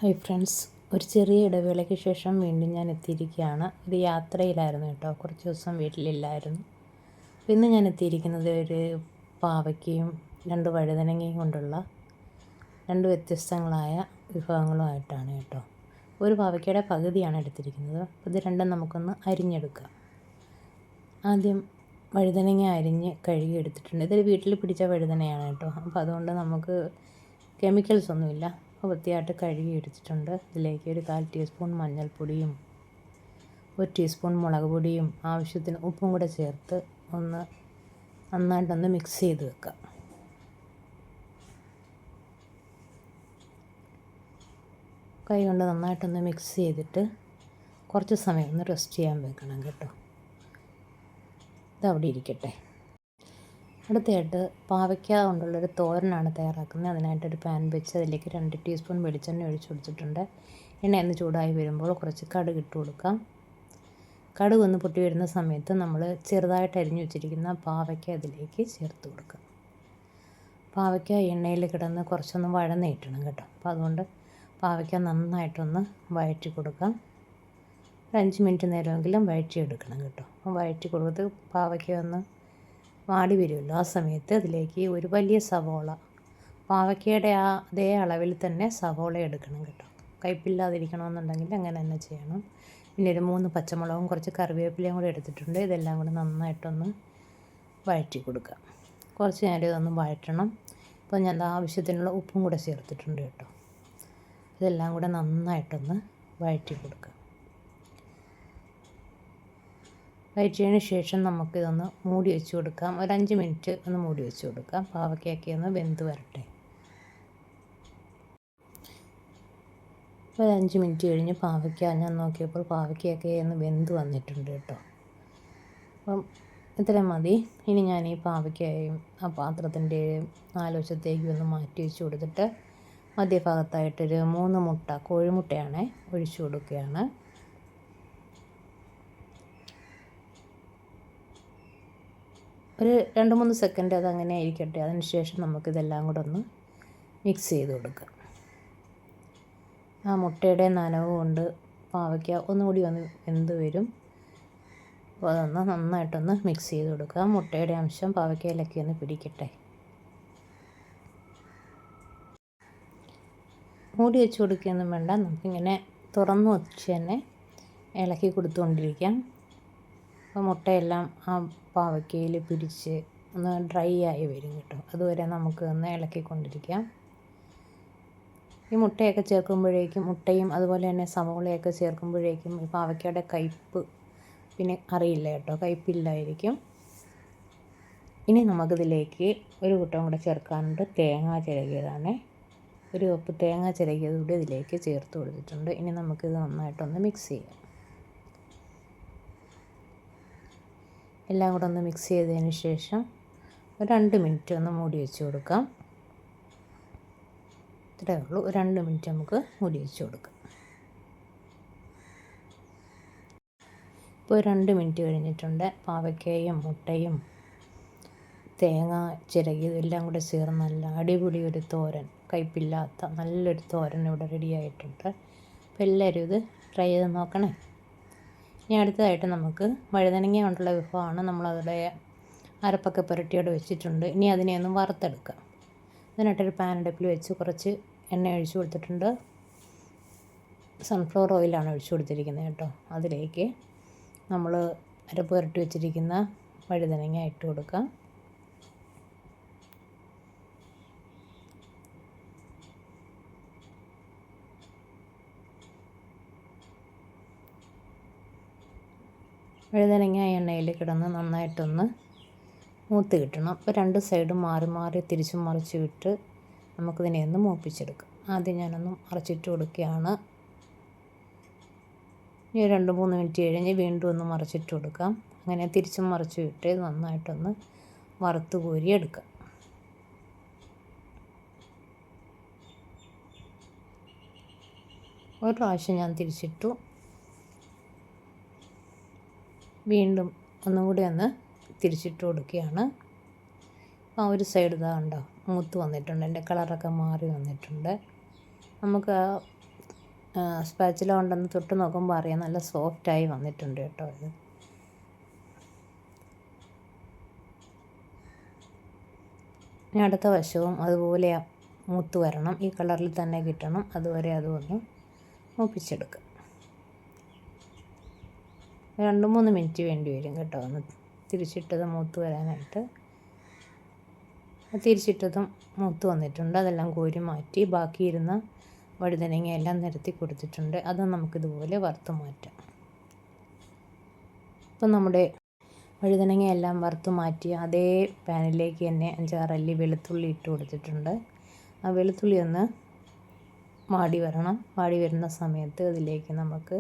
Hi friends, ഒരു ചെറിയ ഇടവേളയ്ക്ക് ശേഷം വീണ്ടും ഞാൻ എത്തിയിരിക്കുകയാണ്. ഒരു യാത്രയിലായിരുന്നു കേട്ടോ, കുറച്ച് ദിവസം വീട്ടിലില്ലായിരുന്നു. അപ്പോൾ ഇന്ന് ഞാൻ എത്തിയിരിക്കുന്നത് ഒരു പാവയ്ക്കയും 2 വഴുതനങ്ങയും കൊണ്ടുള്ള 2 വ്യത്യസ്തങ്ങളായ വിഭവങ്ങളുമായിട്ടാണ് കേട്ടോ. ഒരു പാവയ്ക്കയുടെ പകുതിയാണ് എടുത്തിരിക്കുന്നത്. അപ്പോൾ ഇത് രണ്ടും നമുക്കൊന്ന് അരിഞ്ഞെടുക്കാം. ആദ്യം വഴുതനങ്ങ അരിഞ്ഞ് കഴുകി എടുത്തിട്ടുണ്ട്. ഇതൊരു വീട്ടിൽ പിടിച്ച വഴുതനയാണ് കേട്ടോ. അപ്പോൾ അതുകൊണ്ട് നമുക്ക് കെമിക്കൽസ് ഒന്നുമില്ല. വൃത്തിയായിട്ട് കഴുകി എടുത്തിട്ടുണ്ട്. ഇതിലേക്ക് ഒരു 1/4 ടീസ്പൂൺ മഞ്ഞൾപ്പൊടിയും 1 ടീസ്പൂൺ മുളക് പൊടിയും ആവശ്യത്തിന് ഉപ്പും കൂടെ ചേർത്ത് നന്നായിട്ടൊന്ന് മിക്സ് ചെയ്ത് വെക്കാം. കൈ കൊണ്ട് നന്നായിട്ടൊന്ന് മിക്സ് ചെയ്തിട്ട് കുറച്ച് സമയം ഒന്ന് റെസ്റ്റ് ചെയ്യാൻ വെക്കണം കേട്ടോ. ഇതവിടെ ഇരിക്കട്ടെ. അടുത്തതായിട്ട് പാവയ്ക്ക കൊണ്ടുള്ളൊരു തോരനാണ് തയ്യാറാക്കുന്നത്. അതിനായിട്ടൊരു പാൻ വെച്ച് അതിലേക്ക് 2 ടീസ്പൂൺ വെളിച്ചെണ്ണ ഒഴിച്ച് കൊടുത്തിട്ടുണ്ട്. എണ്ണ ഒന്ന് ചൂടായി വരുമ്പോൾ കുറച്ച് കടുക് ഇട്ട് കൊടുക്കാം. കടുക് ഒന്ന് പൊട്ടി വരുന്ന സമയത്ത് നമ്മൾ ചെറുതായിട്ട് അരിഞ്ഞു വെച്ചിരിക്കുന്ന പാവയ്ക്ക അതിലേക്ക് ചേർത്ത് കൊടുക്കാം. പാവയ്ക്ക എണ്ണയിൽ കിടന്ന് കുറച്ചൊന്ന് വഴന്ന് കിട്ടണം കേട്ടോ. അപ്പോൾ അതുകൊണ്ട് പാവയ്ക്ക നന്നായിട്ടൊന്ന് വഴറ്റി കൊടുക്കാം. ഒരു 5 മിനിറ്റ് നേരമെങ്കിലും വഴറ്റിയെടുക്കണം കേട്ടോ. അപ്പോൾ വഴറ്റി കൊടുത്ത് പാവയ്ക്ക ഒന്ന് വാടി വരുമല്ലോ, ആ സമയത്ത് അതിലേക്ക് ഒരു വലിയ സവോള, പാവയ്ക്കയുടെ അതേ അളവിൽ തന്നെ സവോള എടുക്കണം കേട്ടോ. കയ്പില്ലാതിരിക്കണമെന്നുണ്ടെങ്കിൽ അങ്ങനെ തന്നെ ചെയ്യണം. പിന്നെ ഒരു 3 പച്ചമുളകും കുറച്ച് കറിവേപ്പിലയും കൂടെ എടുത്തിട്ടുണ്ട്. ഇതെല്ലാം കൂടെ നന്നായിട്ടൊന്ന് വഴറ്റി കൊടുക്കുക. കുറച്ച് നേരം ഇതൊന്ന് വഴറ്റണം. അപ്പോൾ ഞാൻ ആവശ്യത്തിനുള്ള ഉപ്പും കൂടെ ചേർത്തിട്ടുണ്ട് കേട്ടോ. ഇതെല്ലാം കൂടെ നന്നായിട്ടൊന്ന് വഴറ്റി കൊടുക്കുക. വഴറ്റിയതിന് ശേഷം നമുക്കിതൊന്ന് മൂടി വെച്ച് കൊടുക്കാം. ഒരു 5 മിനിറ്റ് ഒന്ന് മൂടി വെച്ച് കൊടുക്കാം. പാവയ്ക്കയൊക്കെ ഒന്ന് വെന്ത് വരട്ടെ. ഒരു 5 മിനിറ്റ് കഴിഞ്ഞ് പാവയ്ക്ക ഞാൻ നോക്കിയപ്പോൾ പാവയ്ക്കയൊക്കെ ഒന്ന് വെന്ത് വന്നിട്ടുണ്ട് കേട്ടോ. അപ്പം ഇത്രയും മതി. ഇനി ഞാൻ ഈ പാവയ്ക്കയും ആ പാത്രത്തിൻ്റെ 4 വശത്തേക്ക് ഒന്ന് മാറ്റി വെച്ച് കൊടുത്തിട്ട് മധ്യഭാഗത്തായിട്ടൊരു 3 മുട്ട, കോഴിമുട്ടയാണ്, ഒഴിച്ചു കൊടുക്കുകയാണ്. ഒരു 2-3 സെക്കൻഡ് അതങ്ങനെ ഇരിക്കട്ടെ. അതിന് ശേഷം നമുക്കിതെല്ലാം കൂടെ ഒന്ന് മിക്സ് ചെയ്ത് കൊടുക്കാം. ആ മുട്ടയുടെ നനവ് കൊണ്ട് പാവയ്ക്ക ഒന്നുകൂടി ഒന്ന് വെന്ത് വരും. അപ്പോൾ അതൊന്ന് നന്നായിട്ടൊന്ന് മിക്സ് ചെയ്ത് കൊടുക്കുക. മുട്ടയുടെ അംശം പാവയ്ക്കയിലൊക്കെ ഒന്ന് പിടിക്കട്ടെ. മൂടി വെച്ച് കൊടുക്കുകയൊന്നും വേണ്ട. നമുക്കിങ്ങനെ തുറന്ന് വെച്ച് തന്നെ ഇളക്കി കൊടുത്തുകൊണ്ടിരിക്കാം. അപ്പോൾ മുട്ടയെല്ലാം ആ പാവയ്ക്കയിൽ പിടിച്ച് ഒന്ന് ഡ്രൈ ആയി വരും കേട്ടോ. അതുവരെ നമുക്ക് ഒന്ന് ഇളക്കിക്കൊണ്ടിരിക്കാം. ഈ മുട്ടയൊക്കെ ചേർക്കുമ്പോഴേക്കും, മുട്ടയും അതുപോലെ തന്നെ സവോളയൊക്കെ ചേർക്കുമ്പോഴേക്കും ഈ പാവയ്ക്കയുടെ കയ്പ്പ് പിന്നെ അറിയില്ല കേട്ടോ, കയ്പ്പില്ലായിരിക്കും. ഇനി നമുക്കിതിലേക്ക് ഒരു കൂട്ടം കൂടെ ചേർക്കാനുണ്ട്. തേങ്ങ ചിരകിയതാണ്. 1 കപ്പ് തേങ്ങ ചിരകിയത് കൂടി ഇതിലേക്ക് ചേർത്ത് കൊടുത്തിട്ടുണ്ട്. ഇനി നമുക്കിത് നന്നായിട്ടൊന്ന് മിക്സ് ചെയ്യാം. എല്ലാം കൂടെ ഒന്ന് മിക്സ് ചെയ്തതിന് ശേഷം ഒരു 2 മിനിറ്റ് ഒന്ന് മൂടി വെച്ച് കൊടുക്കാം. ഇത്രയേ ഉള്ളൂ. 2 മിനിറ്റ് നമുക്ക് മൂടി വെച്ച് കൊടുക്കാം. ഇപ്പോൾ 2 മിനിറ്റ് കഴിഞ്ഞിട്ടുണ്ട്. പാവയ്ക്കയും മുട്ടയും തേങ്ങ ചിരകിയതും എല്ലാം കൂടെ ചേർന്ന് നല്ല അടിപൊളി ഒരു തോരൻ, കയ്പില്ലാത്ത നല്ലൊരു തോരൻ ഇവിടെ റെഡിയായിട്ടുണ്ട്. അപ്പോൾ എല്ലാവരും ഇത് ട്രൈ ചെയ്ത് നോക്കണേ. ഇനി അടുത്തതായിട്ട് നമുക്ക് വഴുതനങ്ങ കൊണ്ടുള്ള വിഭവമാണ്. നമ്മളവിടെ അരപ്പൊക്കെ പുരട്ടിയോടെ വെച്ചിട്ടുണ്ട്. ഇനി അതിനെ ഒന്ന് വറുത്തെടുക്കാം. അതിനായിട്ടൊരു പാൻ അടുപ്പിൽ വെച്ച് കുറച്ച് എണ്ണ ഒഴിച്ചു കൊടുത്തിട്ടുണ്ട്. സൺഫ്ലവർ ഓയിലാണ് ഒഴിച്ചു കൊടുത്തിരിക്കുന്നത് കേട്ടോ. അതിലേക്ക് നമ്മൾ അരപ്പ് പുരട്ടി വെച്ചിരിക്കുന്ന വഴുതനങ്ങ ഇട്ട് കൊടുക്കാം. വഴുതനങ്ങ എണ്ണയിൽ കിടന്ന് നന്നായിട്ടൊന്ന് മൂത്ത് കിട്ടണം. അപ്പോൾ 2 സൈഡും മാറി മാറി തിരിച്ചും മറിച്ച് വിട്ട് നമുക്കിതിനെ ഒന്ന് മൂപ്പിച്ചെടുക്കാം. ആദ്യം ഞാനൊന്ന് മറിച്ചിട്ട് കൊടുക്കുകയാണ്. ഇനി 2-3 മിനിറ്റ് കഴിഞ്ഞ് വീണ്ടും ഒന്ന് മറിച്ചിട്ട് കൊടുക്കാം. അങ്ങനെ തിരിച്ചും മറിച്ച് വിട്ട് നന്നായിട്ടൊന്ന് വറുത്ത് കോരിയെടുക്കാം. ഒരു പ്രാവശ്യം ഞാൻ തിരിച്ചിട്ടു. വീണ്ടും ഒന്നും കൂടി ഒന്ന് തിരിച്ചിട്ട് കൊടുക്കുകയാണ്. ആ ഒരു സൈഡ് ഇതാ കണ്ടോ, മൂത്ത് വന്നിട്ടുണ്ട്. എൻ്റെ കളറൊക്കെ മാറി വന്നിട്ടുണ്ട്. നമുക്ക് ആ സ്പാച്ചില കൊണ്ടൊന്ന് തൊട്ട് നോക്കുമ്പോൾ അറിയാം നല്ല സോഫ്റ്റായി വന്നിട്ടുണ്ട് കേട്ടോ ഇത്. ഇനി അടുത്ത വശവും അതുപോലെ മൂത്ത് വരണം, ഈ കളറിൽ തന്നെ കിട്ടണം. അതുവരെ അതുമൊന്ന് മൂപ്പിച്ചെടുക്കുക. 2-3 മിനിറ്റ് വേണ്ടി വരും കേട്ടോ ഒന്ന് തിരിച്ചിട്ടത് മൂത്ത് വരാനായിട്ട്. തിരിച്ചിട്ടതും മൂത്ത് വന്നിട്ടുണ്ട്. അതെല്ലാം കോരി മാറ്റി ബാക്കിയിരുന്ന വഴുതനങ്ങ എല്ലാം നിരത്തി കൊടുത്തിട്ടുണ്ട്. അത് നമുക്കിതുപോലെ വറുത്ത് മാറ്റാം. ഇപ്പം നമ്മുടെ വഴുതനങ്ങ എല്ലാം വറുത്ത് മാറ്റി അതേ പാനിലേക്ക് തന്നെ 5-6 അല്ലി വെളുത്തുള്ളി ഇട്ട് കൊടുത്തിട്ടുണ്ട്. ആ വെളുത്തുള്ളി ഒന്ന് വാടി വരണം. വാടി വരുന്ന സമയത്ത് അതിലേക്ക് നമുക്ക്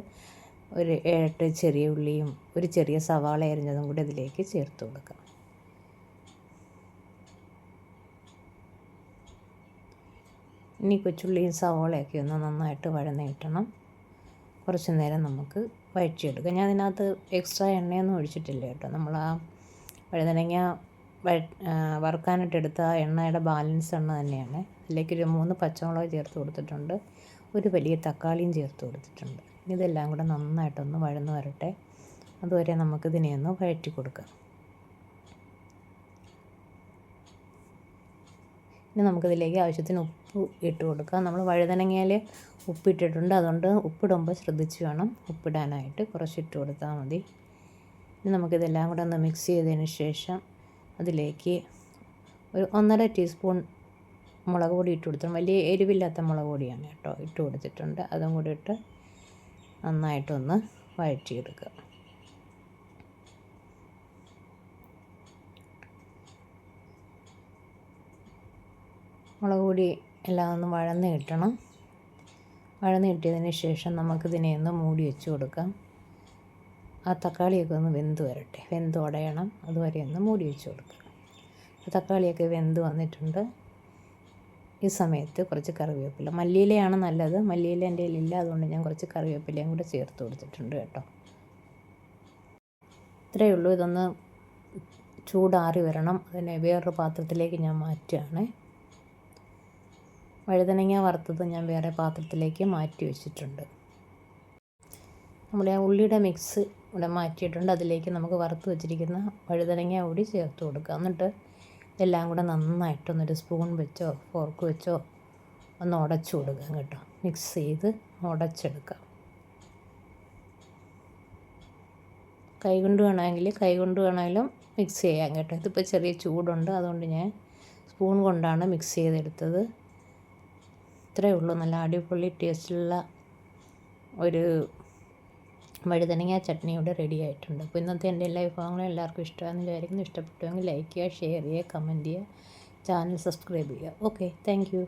ഒരു 7-8 ചെറിയ ഉള്ളിയും ഒരു ചെറിയ സവാള അരിഞ്ഞതും കൂടി അതിലേക്ക് ചേർത്ത് കൊടുക്കാം. ഇനി കൊച്ചുള്ളിയും സവാളയൊക്കെ ഒന്ന് നന്നായിട്ട് വഴന്ന് കിട്ടണം. കുറച്ച് നേരം നമുക്ക് വഴറ്റിയെടുക്കാം. ഞാൻ അതിനകത്ത് എക്സ്ട്രാ എണ്ണയൊന്നും ഒഴിച്ചിട്ടില്ല കേട്ടോ. നമ്മൾ ആ വഴുതനങ്ങ വറുക്കാനായിട്ട് എടുത്ത ആ എണ്ണയുടെ ബാലൻസ് എണ്ണ തന്നെയാണ്. അതിലേക്ക് ഒരു 3 പച്ചമുളക് ചേർത്ത് കൊടുത്തിട്ടുണ്ട്. ഒരു വലിയ തക്കാളിയും ചേർത്ത് കൊടുത്തിട്ടുണ്ട്. ഇതെല്ലാം കൂടെ നന്നായിട്ടൊന്ന് വഴന്ന് വരട്ടെ. അതുവരെ നമുക്കിതിനെ ഒന്ന് വഴറ്റി കൊടുക്കാം. ഇനി നമുക്കിതിലേക്ക് ആവശ്യത്തിന് ഉപ്പ് ഇട്ട് കൊടുക്കാം. നമ്മൾ വഴുതനങ്ങയിൽ ഉപ്പിട്ടിട്ടുണ്ട്, അതുകൊണ്ട് ഉപ്പിടുമ്പോൾ ശ്രദ്ധിച്ച് വേണം ഉപ്പിടാനായിട്ട്. കുറച്ചിട്ട് കൊടുത്താൽ മതി. ഇനി നമുക്കിതെല്ലാം കൂടെ ഒന്ന് മിക്സ് ചെയ്തതിന് ശേഷം അതിലേക്ക് ഒരു 1.5 ടീസ്പൂൺ മുളക് പൊടി ഇട്ട് കൊടുത്തു. വലിയ എരിവില്ലാത്ത മുളക് പൊടിയാണ് കേട്ടോ ഇട്ട് കൊടുത്തിട്ടുണ്ട്. അതും കൂടി ഇട്ട് നന്നായിട്ടൊന്ന് വഴറ്റിയെടുക്കുക. മുളക് പൊടി എല്ലാം ഒന്ന് വഴന്ന് കിട്ടണം. വഴന്ന് കിട്ടിയതിന് ശേഷം നമുക്കിതിനെ ഒന്ന് മൂടി വെച്ച് കൊടുക്കാം. ആ തക്കാളിയൊക്കെ ഒന്ന് വെന്ത് വരട്ടെ, വെന്ത് ഉടയണം. അതുവരെ ഒന്ന് മൂടി വെച്ച് കൊടുക്കാം. തക്കാളിയൊക്കെ വെന്ത് വന്നിട്ടുണ്ട്. ഈ സമയത്ത് കുറച്ച് കറിവേപ്പില, മല്ലിയിലയാണ് നല്ലത്. മല്ലിയില എൻ്റെ കയ്യിലില്ല, അതുകൊണ്ട് ഞാൻ കുറച്ച് കറിവേപ്പിലയും കൂടെ ചേർത്ത് കൊടുത്തിട്ടുണ്ട് കേട്ടോ. ഇത്രയേ ഉള്ളൂ. ഇതൊന്ന് ചൂടാറി വരണം. അതിനെ വേറൊരു പാത്രത്തിലേക്ക് ഞാൻ മാറ്റുകയാണ്. വഴുതനങ്ങ വറുത്തത് ഞാൻ വേറെ പാത്രത്തിലേക്ക് മാറ്റി വെച്ചിട്ടുണ്ട്. നമ്മുടെ ആ ഉള്ളിയുടെ മിക്സ് ഇവിടെ മാറ്റിയിട്ടുണ്ട്. അതിലേക്ക് നമുക്ക് വറുത്ത് വെച്ചിരിക്കുന്ന വഴുതനങ്ങ കൂടി ചേർത്ത് കൊടുക്കുക. എന്നിട്ട് എല്ലാം കൂടെ നന്നായിട്ടൊന്നൊരു സ്പൂൺ വെച്ചോ ഫോർക്ക് വെച്ചോ ഒന്ന് ഉടച്ചു കൊടുക്കുക കേട്ടോ. മിക്സ് ചെയ്ത് ഉടച്ചെടുക്കാം. കൈകൊണ്ട് വേണമെങ്കിലും മിക്സ് ചെയ്യാം കേട്ടോ. ഇതിപ്പോൾ ചെറിയ ചൂടുണ്ട്, അതുകൊണ്ട് ഞാൻ സ്പൂൺ കൊണ്ടാണ് മിക്സ് ചെയ്തെടുത്തത്. ഇത്രയേ ഉള്ളൂ. നല്ല അടിപൊളി ടേസ്റ്റുള്ള ഒരു വഴുതനങ്ങ ചട്നി ഇവിടെ റെഡി ആയിട്ടുണ്ട്. അപ്പോൾ ഇന്നത്തെ എൻ്റെ എല്ലാ വിഭവങ്ങളും എല്ലാവർക്കും ഇഷ്ടമാണെന്ന് വിചാരിക്കുന്നു. ഇഷ്ടപ്പെട്ടുവെങ്കിൽ ലൈക്ക് ചെയ്യുക, ഷെയർ ചെയ്യുക, കമൻറ്റ് ചെയ്യുക, ചാനൽ സബ്സ്ക്രൈബ് ചെയ്യുക. Okay, thank you.